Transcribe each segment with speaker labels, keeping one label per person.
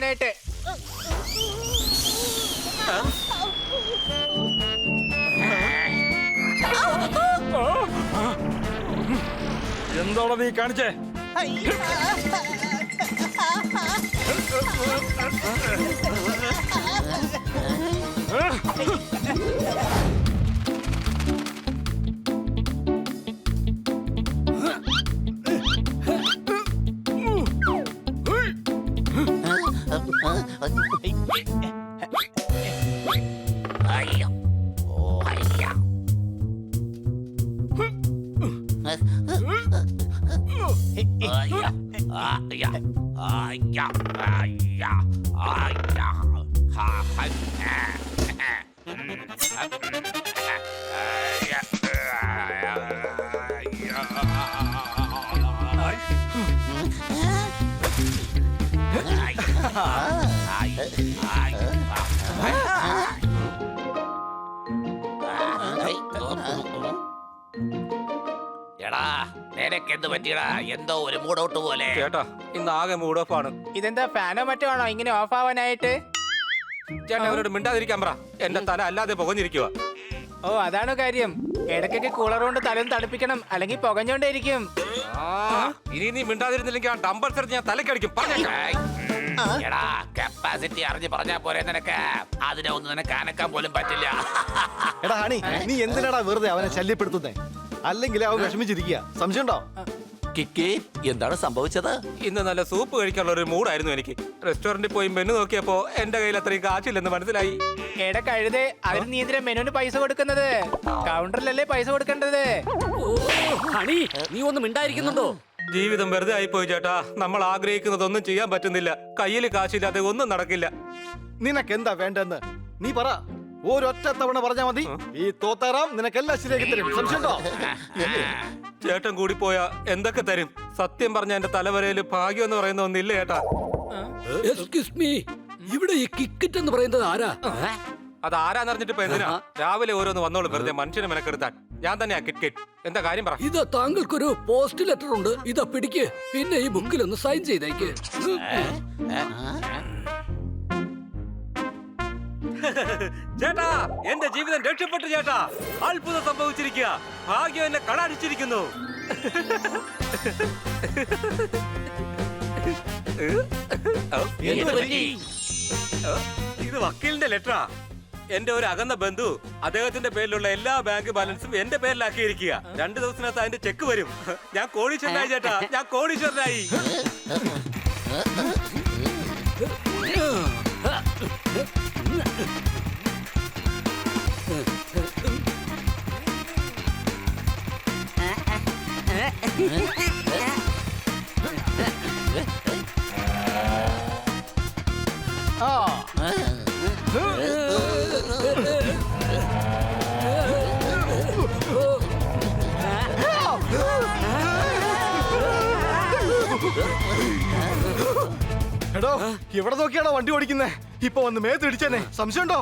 Speaker 1: എടുക്കാനായിട്ട്.
Speaker 2: എന്താണോ നീ കാണിച്ചേ?
Speaker 3: എടാ നിനക്കെന്ത് പറ്റിയടാ? എന്തോ ഒരു മൂടൗട്ട് പോലെ.
Speaker 2: ചേട്ടാ ഇന്ന് ആകെ മൂഡ് ഓഫ് ആണ്.
Speaker 1: ഇതെന്താ ഫാനോ മറ്റോ ആണോ ഇങ്ങനെ ഓഫ് ആവാനായിട്ട്?
Speaker 2: ചേട്ടാ അവരോട് മിണ്ടാതിരിക്കാൻ പറ. എന്റെ തല അല്ലാതെ പുകഞ്ഞിരിക്കുക.
Speaker 1: ഓ അതാണോ കാര്യം? ഇടയ്ക്കൊക്കെ കൂളർ കൊണ്ട് തലം തണുപ്പിക്കണം, അല്ലെങ്കിൽ പുകഞ്ഞോണ്ടേയിരിക്കും.
Speaker 2: ഇനി നീ മിണ്ടാതിരുന്നില്ലെങ്കിൽ ആ ഡംബൽസ് എടുത്ത് ഞാൻ തലക്കടിക്കും.
Speaker 3: എടാ കപ്പാസിറ്റി അറിഞ്ഞ് പറഞ്ഞാ പോരെ നിനക്ക്? അതിനെ ഒന്നും നിനക്ക് അനക്കാൻ പോലും പറ്റില്ല.
Speaker 4: എടാ ഹണി, നീ എന്തിനാടാ വെറുതെ അവനെ ശല്യപ്പെടുത്തുന്നേ? അല്ലെങ്കിൽ അവൻ വിഷമിച്ചിരിക്കുക. സംശയമുണ്ടോ?
Speaker 3: കിക്കി, എന്താണ് സംഭവിച്ചത്?
Speaker 2: ഇന്ന് നല്ല സൂപ്പ് കഴിക്കാനുള്ള ഒരു മൂഡായിരുന്നു എനിക്ക്. റെസ്റ്റോറന്റിൽ പോയി മെനു നോക്കിയപ്പോ എന്റെ കയ്യിൽ അത്രയും കാശില്ലെന്ന് മനസ്സിലായി.
Speaker 1: എടാ കഴുതേ, അതിന് നീ എന്തിനാ മെനുവിന് പൈസ കൊടുക്കുന്നത്? കൗണ്ടറിലല്ലേ പൈസ കൊടുക്കേണ്ടത്.
Speaker 5: ഹണി, നീ ഒന്നും മിണ്ടായിരിക്കുന്നുണ്ടോ?
Speaker 2: ജീവിതം വെറുതെ ആയിപ്പോയി ചേട്ടാ. നമ്മൾ ആഗ്രഹിക്കുന്നതൊന്നും ചെയ്യാൻ പറ്റുന്നില്ല. കയ്യിൽ കാശില്ലാതെ ഒന്നും നടക്കില്ല.
Speaker 4: നിനക്കെന്താ വേണ്ടെന്ന് നീ പറ. ഒരൊറ്റ തവണ പറഞ്ഞാ മതി. ഈ തോത്താറാം നിനക്കെല്ലാം ശരിയാക്കി തരും. സംശയമുണ്ടോ?
Speaker 2: ചേട്ടൻ കൂടി പോയാ എന്തൊക്കെ തരും? സത്യം പറഞ്ഞ എന്റെ തലവരയില് ഭാഗ്യം എന്ന് പറയുന്ന ഒന്നില്ല ചേട്ടാ.
Speaker 5: എക്സ്ക്യൂസ് മീ, ഇവിടെ ഈ കിക്കറ്റ് എന്ന് പറയുന്നത് ആരാ?
Speaker 2: അത് ആരാന്നറിഞ്ഞിട്ട് ഇപ്പൊ എന്തിനാ? രാവിലെ ഓരോന്ന് വന്നോളൂ വെറുതെ മനുഷ്യനെ മെനക്കെടുത്താൻ. ഞാൻ തന്നെയാ കിറ്റ്. എന്താ കാര്യം പറ.
Speaker 5: ഇതാ താങ്കൾക്കൊരു പോസ്റ്റ് ലെറ്റർ ഉണ്ട്, ഇതാ പിടിക്ക്. പിന്നെ ഈ ബുക്കിൽ ഒന്ന് സൈൻ ചെയ്തേക്ക്.
Speaker 2: ചേട്ടാ എന്റെ ജീവിതം രക്ഷപ്പെട്ടു ചേട്ടാ. അത്ഭുതം സംഭവിച്ചിരിക്കുക. ഭാഗ്യം എന്നെ കടാടിച്ചിരിക്കുന്നു. ഇത് വക്കീലിന്റെ ലെറ്ററാ. എന്റെ ഒരു അകന്ന ബന്ധു അദ്ദേഹത്തിന്റെ പേരിലുള്ള എല്ലാ ബാങ്ക് ബാലൻസും എന്റെ പേരിലാക്കിയിരിക്കുക. 2 ദിവസത്തിനകത്ത് അതിന്റെ ചെക്ക് വരും. ഞാൻ കോടീശ്വരനായി ചേട്ടാ. ഞാൻ കോടീശ്വരനായി.
Speaker 4: എടോ, എവിടെ നോക്കിയാണോ വണ്ടി ഓടിക്കുന്നേ? ഇപ്പൊ വന്ന് മേത്തിടിച്ചേനെ. സംശയമുണ്ടോ?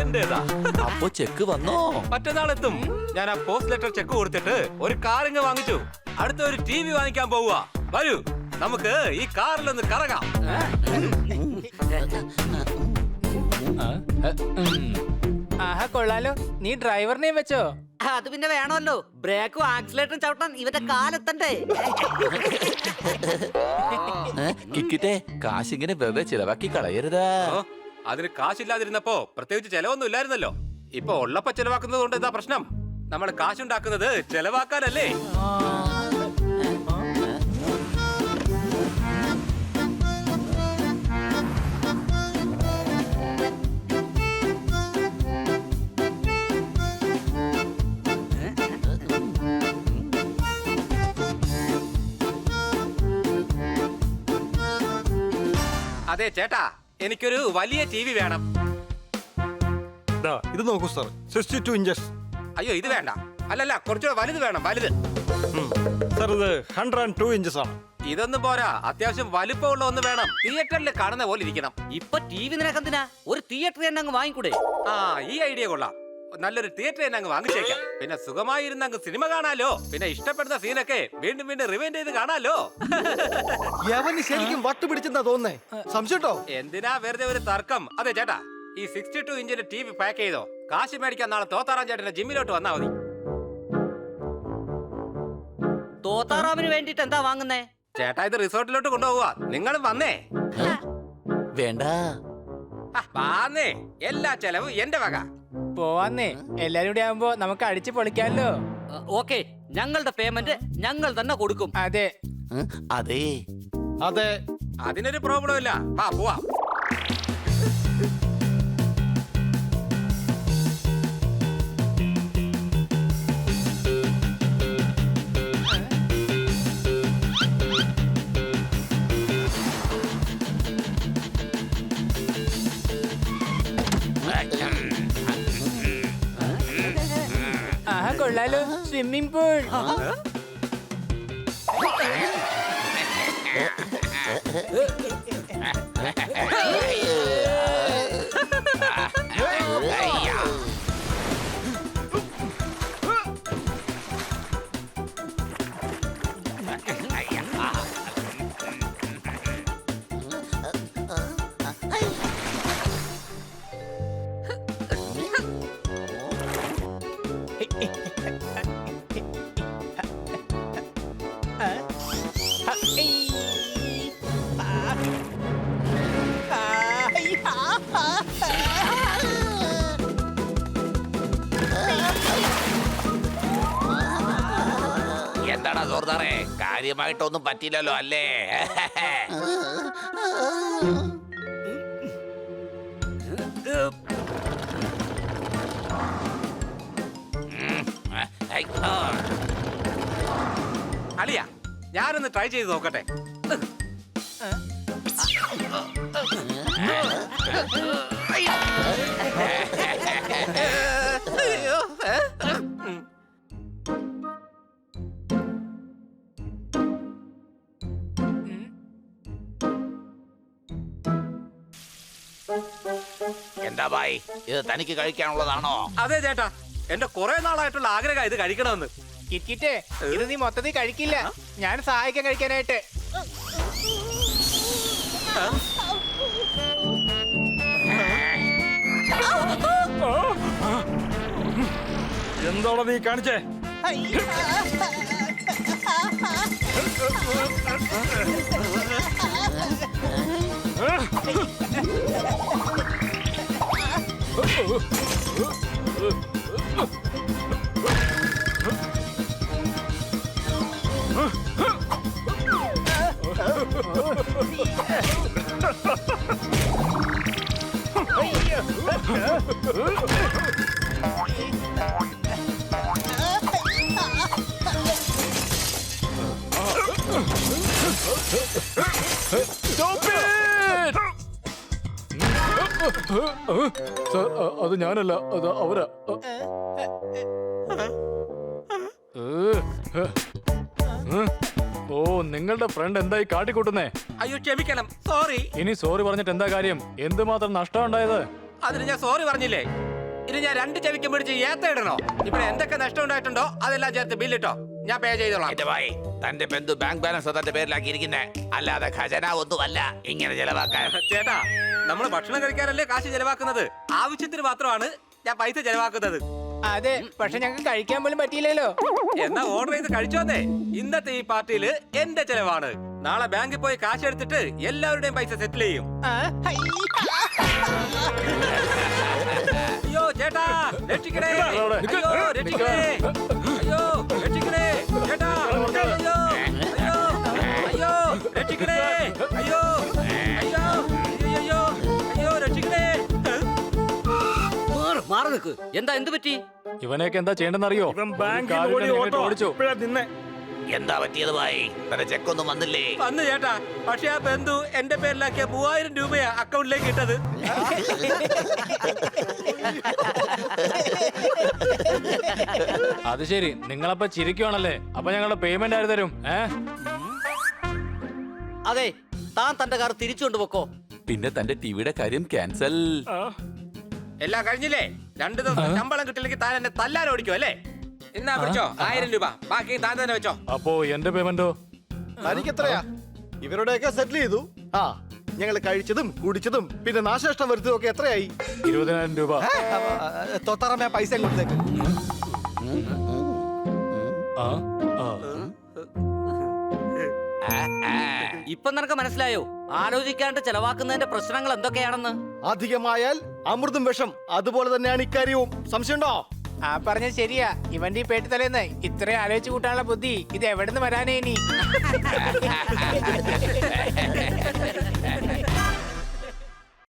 Speaker 2: എന്റേതാ.
Speaker 3: അപ്പൊ ചെക്ക് വന്നോ?
Speaker 2: മറ്റന്നാളെത്തും. ഞാൻ ആ പോസ്റ്റ് ലെറ്റർ ചെക്ക് കൊടുത്തിട്ട് ഒരു കാറിങ് വാങ്ങിച്ചു. അടുത്ത ഒരു TV വാങ്ങിക്കാൻ പോവുക. വരൂ, നമുക്ക് ഈ കാറിലൊന്ന് കറങ്ങാം.
Speaker 1: ആഹാ കൊള്ളാലോ. നീ ഡ്രൈവറിനെയും വെച്ചോ?
Speaker 6: അത് പിന്നെ വേണമല്ലോ. ബ്രേക്കും ആക്സിലേറ്ററും ചവിട്ടാൻ ഇവന്റെ കാലെത്തണ്ടേ?
Speaker 3: കിക്കിട്ടെ, കാശിങ്ങനെ വെറുതെ ചിലവാക്കി കളയരുത്.
Speaker 2: അതിന് കാശില്ലാതിരുന്നപ്പോ പ്രത്യേകിച്ച് ചെലവൊന്നും ഇല്ലായിരുന്നല്ലോ. ഇപ്പൊ ഉള്ളപ്പോ ചെലവാക്കുന്നത് കൊണ്ട് എന്താ പ്രശ്നം? നമ്മൾ കാശുണ്ടാക്കുന്നത് ചെലവാക്കാനല്ലേ? അതെ ചേട്ടാ, എനിക്കൊരു വലിയ TV വേണം.
Speaker 4: ഇത് നോക്കൂ സാർ, 62 ഇഞ്ചസ്.
Speaker 2: അയ്യോ ഇത് വേണ്ട. അല്ലല്ല, കുറച്ചുകൂടെ വലുത് വേണം. വലുത്
Speaker 4: സാർ ഇത് 102 ഇഞ്ചസ് ആണ്.
Speaker 2: ഇതൊന്നും പോരാ, അത്യാവശ്യം വലിപ്പമുള്ള ഒന്ന് വേണം. തിയേറ്ററിൽ കാണുന്ന പോലെ ഇരിക്കണം.
Speaker 6: ഇപ്പൊ ടി വി നിനക്കെന്തിനാ? ഒരു തിയേറ്റർ തന്നെ അങ്ങ് വാങ്ങിക്കൂടെ?
Speaker 2: ആ, ഈ ഐഡിയ കൊള്ളാം. നല്ലൊരു തിയേറ്റർ തന്നെ അങ്ങ് വാങ്ങിച്ചേക്കാം. പിന്നെ സുഖമായിരുന്ന അങ്ങ് സിനിമ കാണാലോ. പിന്നെ ഇഷ്ടപ്പെടുന്ന സീനൊക്കെ വീണ്ടും വീണ്ടും റിവൈൻഡ് ചെയ്ത് കാണാലോ.
Speaker 4: യവന് ശരിക്കും വട്ടുപിടിച്ചെന്നാ തോന്നുന്നേ. സംശയട്ടോ?
Speaker 2: എന്തിനാ വെറുതെ ഒരു തർക്കം? അതെ ചേട്ടാ, ഈ 62 ഇഞ്ചിന്റെ ടി വി പാക്ക് ചെയ്തോ. കാശ് മേടിക്കാൻ നാളെ തോത്താറാം ചേട്ടന്റെ ജിമ്മിലോട്ട് വന്നാ മതി.
Speaker 6: തോത്താറാമിന് വേണ്ടിട്ട് എന്താ വാങ്ങുന്നേ?
Speaker 2: ചേട്ടാ, ഇത് റിസോർട്ടിലോട്ട് കൊണ്ടുപോകുക. നിങ്ങളും വന്നേ.
Speaker 3: വേണ്ട.
Speaker 2: വാന്നേ, എല്ലാ ചെലവും എന്റെ വക.
Speaker 1: പോവാന്നേ, എല്ലാരും കൂടി ആവുമ്പോ നമുക്ക് അടിച്ചു പൊളിക്കാമല്ലോ.
Speaker 6: ഓക്കെ, ഞങ്ങളുടെ പേയ്മെന്റ് ഞങ്ങൾ തന്നെ കൊടുക്കും.
Speaker 1: അതെ.
Speaker 3: അതെ.
Speaker 4: അതെ.
Speaker 2: അതിനൊരു പ്രോബ്ലം ഇല്ല. വാ പോവാ.
Speaker 1: ആഹാ, കൊള്ളാലോ, സ്വിമ്മിംഗ് പൂൾ.
Speaker 3: എന്താടാ സോർദാറേ, കാര്യമായിട്ടൊന്നും പറ്റില്ലല്ലോ അല്ലേ?
Speaker 2: അളിയ, ഞാനൊന്ന് ട്രൈ ചെയ്ത് നോക്കട്ടെ.
Speaker 3: എന്താ ഭായ്, ഇത് തനിക്ക് കഴിക്കാനുള്ളതാണോ?
Speaker 2: അതെ ചേട്ടാ, എന്റെ കുറെ നാളായിട്ടുള്ള ആഗ്രഹം ഇത് കഴിക്കണമെന്ന്.
Speaker 1: കിറ്റിറ്റേ, ഇത് നീ മൊത്തത്തിൽ കഴിക്കില്ല. ഞാൻ സഹായിക്കാൻ കഴിക്കാനായിട്ട്.
Speaker 4: എന്താണോ നീ കാണിച്ചേ?
Speaker 7: അത് ഞാനല്ല, അത് അവരാ. ഓ, നിങ്ങളുടെ ഫ്രണ്ട് എന്തായി കാട്ടിക്കൂട്ടുന്നേ?
Speaker 2: അയ്യോ ക്ഷമിക്കണം, സോറി.
Speaker 7: ഇനി സോറി പറഞ്ഞിട്ട് എന്താ കാര്യം? എന്തുമാത്രം നഷ്ടം ഉണ്ടായത്?
Speaker 2: അതിന് ഞാൻ സോറി പറഞ്ഞില്ലേ? ഇനി ഞാൻ 2 ചെവിക്കും പിടിച്ച് ഏത്ത ഇടണോ? ഇവിടെ എന്തൊക്കെ നഷ്ടം ഉണ്ടായിട്ടുണ്ടോ അതെല്ലാം ചേർത്ത് ബില്ലിട്ടോ, ഞാൻ പേ ചെയ്തോളാം.
Speaker 3: എന്റെ ഭായ്, തന്റെ ബന്ധു ബാങ്ക് ബാലൻസ് തന്റെ പേരിലാക്കിയിരിക്കുന്നേ, അല്ലാതെ ഖജന ഒന്നുമല്ല ഇങ്ങനെ ചെലവാക്കാൻ.
Speaker 2: ചേട്ടാ, നമ്മൾ ഭക്ഷണം കഴിക്കാനല്ലേ കാശ് ചെലവാക്കുന്നത്. ആവശ്യത്തിന് മാത്രമാണ് ഞാൻ പൈസ ചെലവാക്കുന്നത്.
Speaker 1: അതെ, പക്ഷെ ഞങ്ങൾക്ക് കഴിക്കാൻ പോലും പറ്റിയില്ലല്ലോ.
Speaker 2: എന്നാ ഓർഡർ ചെയ്ത് കഴിച്ചോന്നേ. ഇന്നത്തെ ഈ പാർട്ടിയില് എന്റെ ചെലവാണ്. നാളെ ബാങ്കിൽ പോയി കാശ് എടുത്തിട്ട് എല്ലാവരുടെയും പൈസ സെറ്റിൽ ചെയ്യും. അയ്യോ ചേട്ടാ, രക്ഷിക്കണേ! അയ്യോ രക്ഷിക്കണേ! അയ്യോ രക്ഷിക്കണേ! ചേട്ടാ, അയ്യോ അയ്യോ അയ്യോ രക്ഷിക്കണേ! അയ്യോ അയ്യോ അയ്യോ അയ്യോ രക്ഷിക്കണേ!
Speaker 6: മാറി നിൽക്ക്. എന്താ, എന്ത് പറ്റി?
Speaker 7: ഇവനെയൊക്കെ എന്താ ചെയ്യേണ്ടെന്നറിയോ? ഓടിച്ചു.
Speaker 3: എന്താ പറ്റിയത് ഭായ്? തന്റെ ചെക്കൊന്നും വന്നില്ലേ?
Speaker 2: വന്നു ചേട്ടാ, പക്ഷെ ആ ബന്ധു എന്റെ പേരിലാക്കിയ 3000 രൂപയാ അക്കൗണ്ടിലേക്ക് ഇട്ടത്.
Speaker 7: അത് ശരി, നിങ്ങളപ്പ ചിരിക്കുവാണല്ലേ? അപ്പൊ ഞങ്ങളുടെ പേയ്മെന്റ് ആര് തരും?
Speaker 6: അതെ, താൻ തന്റെ കാർ തിരിച്ചു കൊണ്ടുപോക്കോ.
Speaker 3: പിന്നെ തന്റെ ടിവിയുടെ കാര്യം ക്യാൻസൽ.
Speaker 2: എല്ലാം കഴിഞ്ഞില്ലേ? 2 ദിവസം ശമ്പളം കിട്ടില്ലെങ്കിൽ താൻ എന്നെ തല്ലാൻ ഓടിക്കും അല്ലേ? എന്നാ പിടിച്ചോ 1000 രൂപ, ബാക്കി താൻ തന്നെ വെച്ചോ.
Speaker 7: അപ്പോ എന്റെ പേയ്മെന്റോ?
Speaker 4: തനിക്ക് എത്രയാ? ഇവരുടെയൊക്കെ സെറ്റിൽ ചെയ്തു. ആ, ഞങ്ങൾ കഴിച്ചതും കുടിച്ചതും പിന്നെ നാശനഷ്ടം വരുത്തതും ഒക്കെ എത്രയായി?
Speaker 7: 20,000 രൂപ.
Speaker 4: തോത്താറാമ പൈസ കൊടുത്തേക്ക്.
Speaker 7: ആ, ആ.
Speaker 6: ഇപ്പൊ നിനക്ക് മനസ്സിലായോ ആലോചിക്കാണ്ട് ചെലവാക്കുന്നതിന്റെ പ്രശ്നങ്ങൾ എന്തൊക്കെയാണെന്ന്?
Speaker 4: അധികമായാൽ അമൃതും വിഷം, അതുപോലെ തന്നെയാണ് ഇക്കാര്യവും. സംശയമുണ്ടോ?
Speaker 1: ആ പറഞ്ഞത് ശരിയാ. ഇവന്റെ ഈ പേട്ട് തലേന്ന് ഇത്രയും ആലോചിച്ച് കൂട്ടാനുള്ള ബുദ്ധി ഇത് എവിടുന്ന് വരാനേ ഇനി?